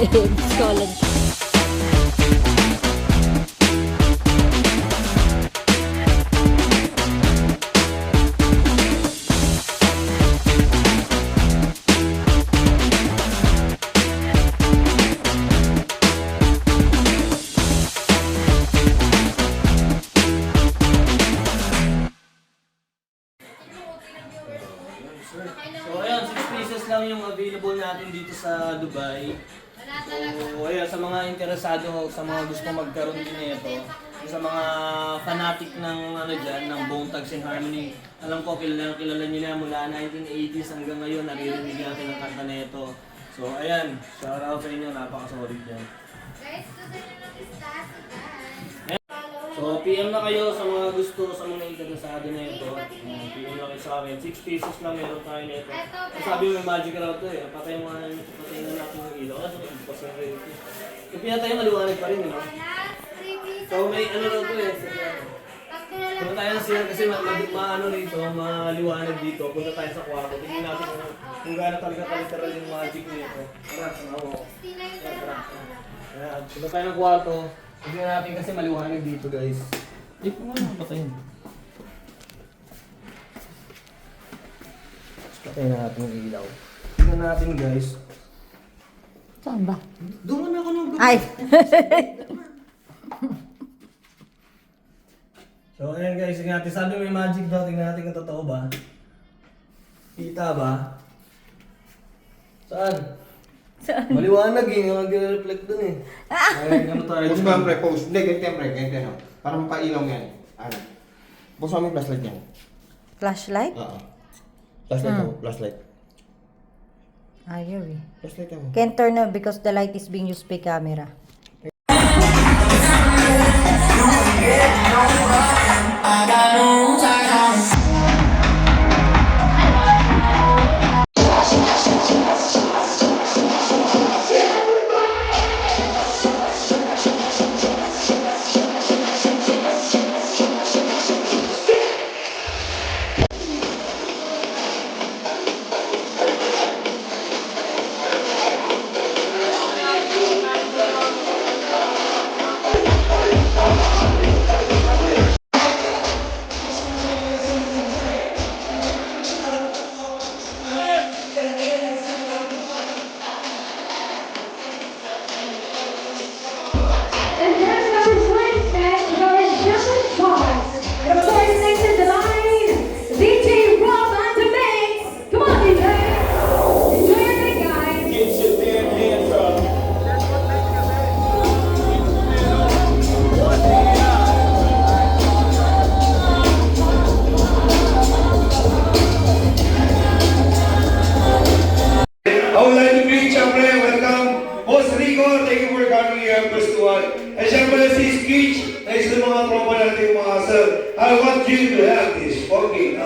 Scotland. So ayan, 6 pieces lang yung available natin dito sa Dubai. So ayan, sa mga interesado, sa mga gusto magkaroon din nito, sa mga fanatic ng ano dyan, ng Bone Thugs and Harmony, alam ko kilala nyo na mula 1980s hanggang ngayon, naririnig natin ang kanta na ito. So ayan, shout out sa inyo, napaka-solid dyan. Guys, gusto nyo ng pistachio guys. So, PM na kayo sa mga gusto, sa mga interesado na ito. PM na kayo sa akin. 6 pieces lang meron tayo na ito. Sabi mo may magic raw ito eh. Patay na natin yung ilaw. Kasi pas na rin ito. Kung pinatay maliwanag pa rin, no? So, may ano raw ito eh. Punta tayo sa siya kasi maano rito, maliwanag dito. Punta tayo sa kwarto. Tingnan natin kung gaano talaga kaliteral yung magic nito. Tara, sama mo. Ayan, punta tayo ng kwarto. Tignan natin kasi maliwanag dito guys. Kung ano, patayin. Patayin natin yung ilaw. Tignan natin guys. Saan ba? Doon na ako nung Ay! So ayan guys, tignan natin. Sabi may magic daw, tignan natin kung totoo ba. Kita ba? Saan? Maliwanag eh, nag-reflect dun eh. Ay, ano tayo Post dun? mo ang pre-post. Hindi, ganito yan. Para mapailaw yan. Ano? Post mo yung flashlight yan. Flashlight? Oo. Flashlight mo, flashlight. Ayaw eh. Flashlight mo. Can't turn on because the light is being used by camera. And there's number 26, George Thomas. Number 46 is the line, DJ Rob and the Mix. Come on, DJ. Enjoy your night, guys. Get your damn hands up. I would like to greet siyempre, welcome, Boss Rico, thank you for coming here, first one. And siyempre si Skitch, na isa ng mga tropa natin mga sir. I want you to have this, okay,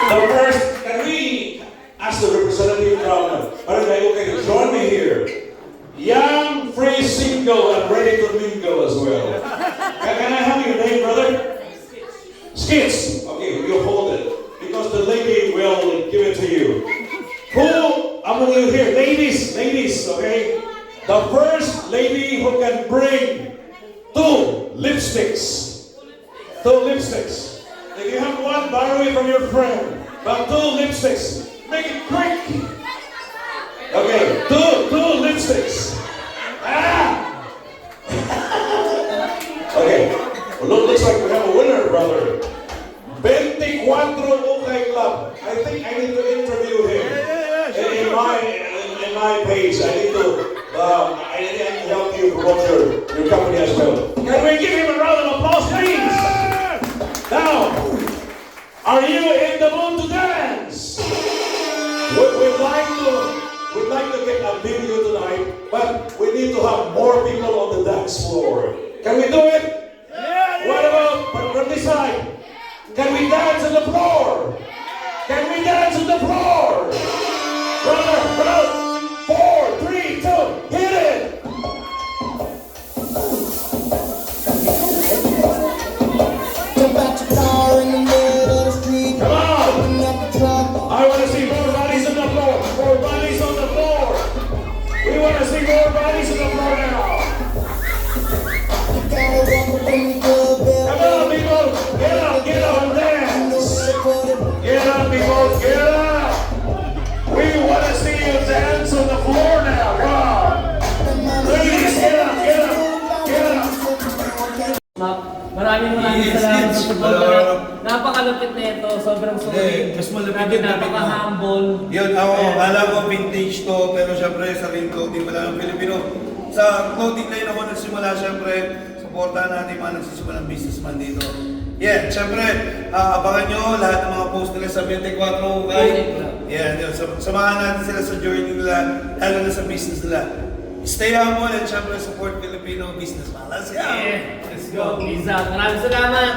The first, can we ask the representative from Barangay Ukay to join me here? Young, free, single, and ready to mingle as well. Can I have your name, brother? Skits. Okay, you hold it. Because the lady will give it to you. Who among you here? Ladies, okay? The first lady who can bring two lipsticks. If you have one, borrow it from your friend. But two lipsticks. Make it quick. Okay, two lipsticks. Ah! Okay, well, looks like we have a winner, brother. 24 Ukay Club. I think I need to interview him. In my page, I need to help you promote your company as well. Can we give him a round of applause, please? Now, are you in the mood to dance? We'd like to get a video tonight, but we need to have more people on the dance floor. Can we do it? Yeah. What about from this side? Can we dance on the floor? Can we dance on the floor? Brother, 4, 3, 2, hit it! Jump out your car in the middle of the street. Come on! Open up the truck. I want to see Maraming Yes, salamat yes. sa support Wala, na. wala. Napakalupit na ito. Sobrang solid. Mas malupit Grabe, yung damit mo. napaka-humble. Yun, ako, Ayan. akala ko vintage to, pero syempre sa rin clothing wala ng Pilipino. Sa clothing line ako nagsimula, syempre, supportahan natin yung mga nagsisimula ng businessman dito. Yeah, syempre, abangan nyo lahat ng mga post nila sa 24 Ukay. Yeah, yun, samahan natin sila sa journey nila, lalo na sa business nila. Stay humble and syempre support Filipino businessman. Let's go! Yeah, let's go. Isa, maraming salamat.